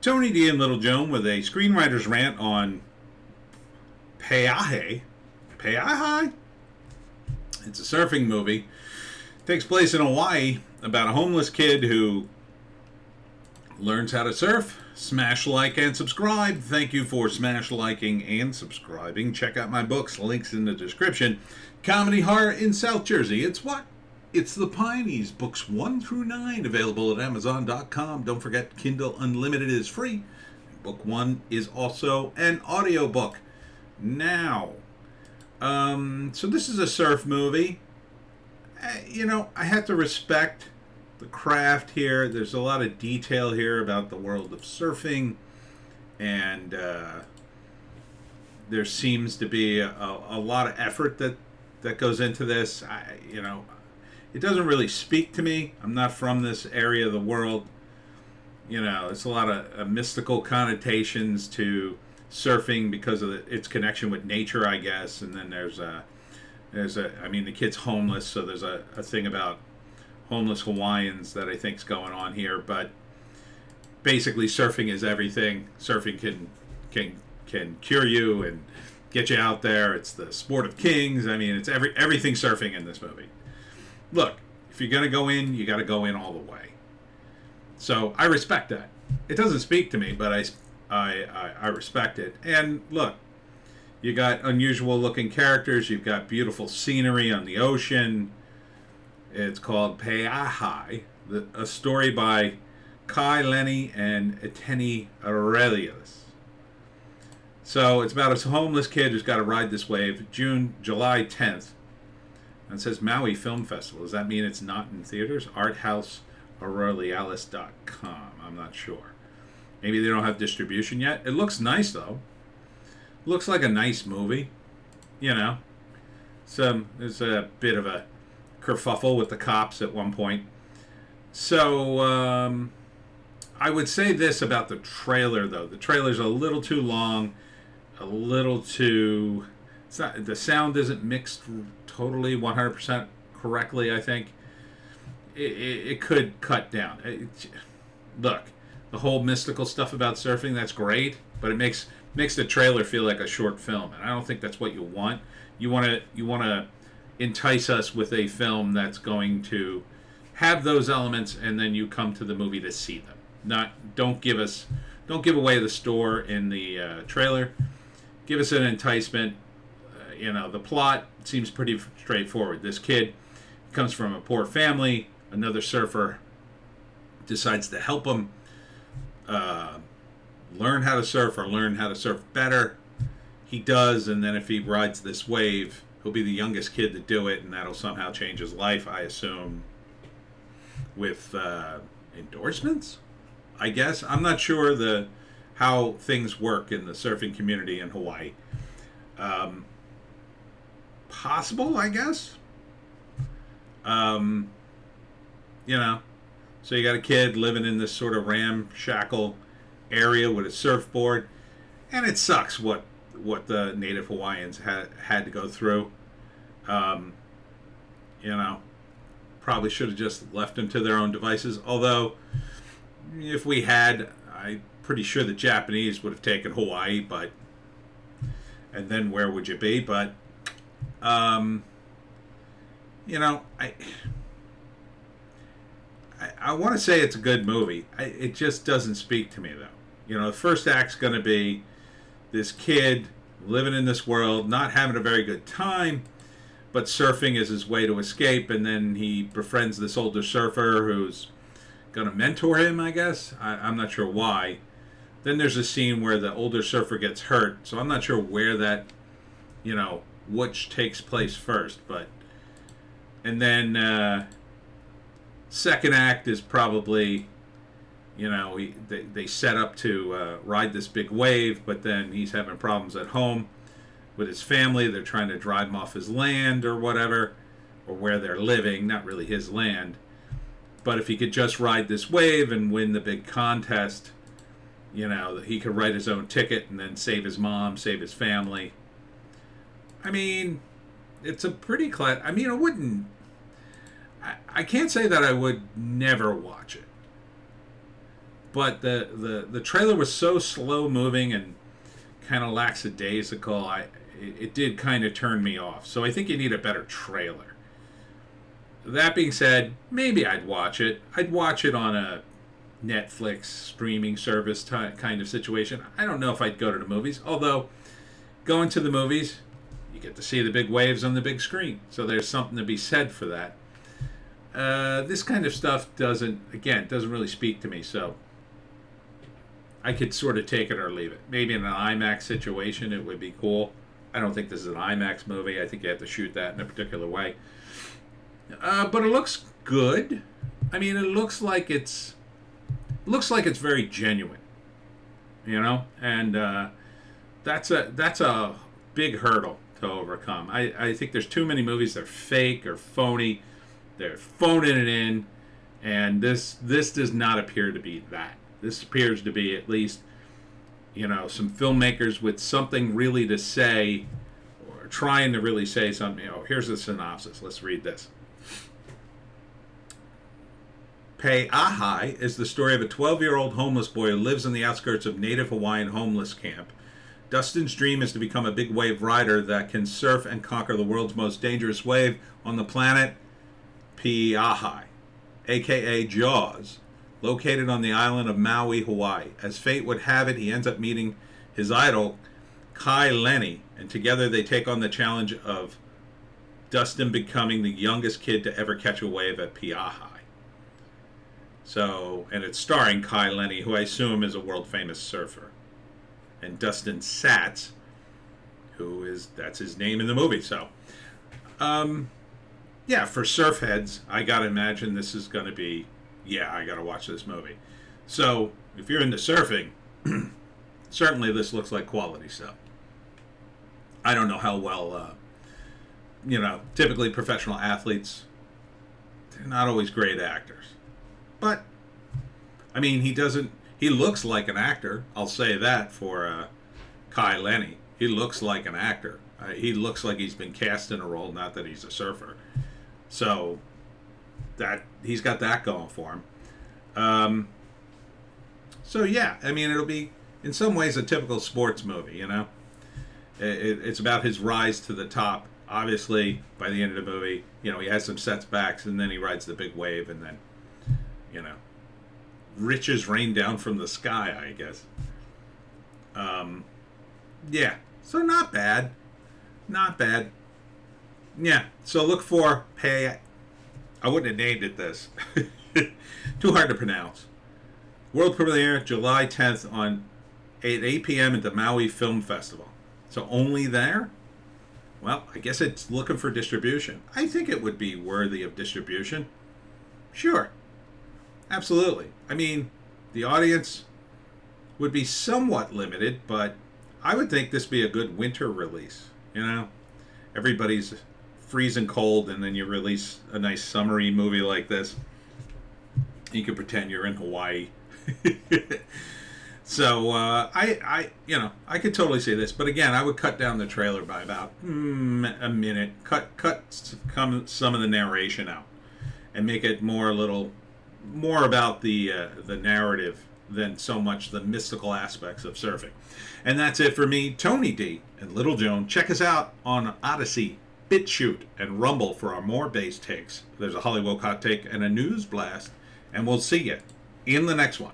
Tony D and Little Joan with a screenwriter's rant on Peaje. Peaje? It's a surfing movie. It takes place in Hawaii about a homeless kid who learns how to surf. Smash like and subscribe. Thank you for smash liking and subscribing. Check out my books, links in the description. Comedy Horror in South Jersey. It's what? It's the Pineys, books 1 through 9, available at Amazon.com. Don't forget, Kindle Unlimited is free. Book 1 is also an audiobook. Now, so this is a surf movie. I have to respect the craft here. There's a lot of detail here about the world of surfing, and there seems to be a lot of effort that goes into this. It doesn't really speak to me. I'm not from this area of the world. It's a lot of mystical connotations to surfing because of its connection with nature, I guess. And then the kid's homeless, so there's a thing about homeless Hawaiians that I think is going on here. But basically, surfing is everything. Surfing can cure you and get you out there. It's the sport of kings. It's everything surfing in this movie. Look, if you're going to go in, you got to go in all the way. So I respect that. It doesn't speak to me, but I respect it. And look, you got unusual looking characters. You've got beautiful scenery on the ocean. It's called Peaje, a story by Kai, Lenny, and Eteni Aurelius. So it's about a homeless kid who's got to ride this wave. July 10th. And it says Maui Film Festival. Does that mean it's not in theaters? ArthouseAurelialis.com. I'm not sure. Maybe they don't have distribution yet. It looks nice, though. Looks like a nice movie. There's a bit of a kerfuffle with the cops at one point. So, I would say this about the trailer, though. The trailer's a little too long. A little too... the sound isn't mixed totally 100% correctly, I think. It could cut down. Look, the whole mystical stuff about surfing, that's great, but it makes the trailer feel like a short film, and I don't think that's what you want. You want to entice us with a film that's going to have those elements, and then you come to the movie to see them. Don't give away the store in the trailer. Give us an enticement. The plot seems pretty straightforward. This kid comes from a poor family. Another surfer decides to help him learn how to surf or learn how to surf better. He does, and then if he rides this wave, he'll be the youngest kid to do it, and that'll somehow change his life, I assume, with endorsements, I guess. I'm not sure how things work in the surfing community in Hawaii. Possible, I guess. So you got a kid living in this sort of ramshackle area with a surfboard, and it sucks what the native Hawaiians had to go through. Probably should have just left them to their own devices. Although, if we had, I'm pretty sure the Japanese would have taken Hawaii, and then where would you be? But I want to say it's a good movie. It just doesn't speak to me, though. The first act's going to be this kid living in this world, not having a very good time, but surfing is his way to escape, and then he befriends this older surfer who's going to mentor him, I guess. I'm not sure why. Then there's a scene where the older surfer gets hurt, so I'm not sure where that, which takes place first, and then second act is probably, they set up to ride this big wave, but then he's having problems at home with his family. They're trying to drive him off his land or whatever, or where they're living, not really his land. But if he could just ride this wave and win the big contest, he could write his own ticket and then save his mom, save his family. It's a pretty I can't say that I would never watch it. but the trailer was so slow moving and kind of lackadaisical. It did kind of turn me off. So I think you need a better trailer. That being said, maybe I'd watch it. I'd watch it on a Netflix streaming service kind of situation. I don't know if I'd go to the movies, although going to the movies, you get to see the big waves on the big screen. So there's something to be said for that. This kind of stuff doesn't really speak to me, so I could sort of take it or leave it. Maybe in an IMAX situation, it would be cool. I don't think this is an IMAX movie. I think you have to shoot that in a particular way. But it looks good. I mean, it looks like it's very genuine, you know, and that's a big hurdle to overcome. I think there's too many movies that are fake or phony. They're phoning it in, and this does not appear to be that. This appears to be at least, you know, some filmmakers with something really to say, or trying to really say something. You know, here's the synopsis. Let's read this. Pineys is the story of a 12-year-old homeless boy who lives on the outskirts of native Hawaiian homeless camp. Dustin's dream is to become a big wave rider that can surf and conquer the world's most dangerous wave on the planet, Pineys, aka Jaws, located on the island of Maui, Hawaii. As fate would have it, he ends up meeting his idol, Lenny, and together they take on the challenge of Dustin becoming the youngest kid to ever catch a wave at Pineys. So, and it's starring Lenny, who I assume is a world-famous surfer, and Dustin Satz, that's his name in the movie. So, yeah, for surf heads, I gotta imagine this is gonna be, I gotta watch this movie. So, if you're into surfing, certainly this looks like quality stuff. I don't know how well, typically professional athletes, they're not always great actors. But, I mean, he looks like an actor. I'll say that for Lenny. He looks like an actor. He looks like he's been cast in a role, not that he's a surfer. So, that he's got that going for him. So, yeah, I mean, it'll be, in some ways, a typical sports movie, you know? It's about his rise to the top. Obviously, by the end of the movie, he has some setbacks, and then he rides the big wave, and then, riches rain down from the sky, I guess. Yeah, so not bad. Not bad. Yeah, so look for I wouldn't have named it this. Too hard to pronounce. World premiere July 10th at 8 p.m. at the Maui Film Festival. So only there? Well, I guess it's looking for distribution. I think it would be worthy of distribution. Sure. Absolutely. I mean, the audience would be somewhat limited, but I would think this would be a good winter release. Everybody's freezing cold, and then you release a nice summery movie like this. You can pretend you're in Hawaii. So I could totally see this, but again, I would cut down the trailer by about a minute. Cut some of the narration out, and make it more about the narrative than so much the mystical aspects of surfing. And that's it for me, Tony D and Little Joan. Check us out on Odysee, Bitchute, and Rumble for our more bass takes. There's a Hollywoke hot take and a news blast, and we'll see you in the next one.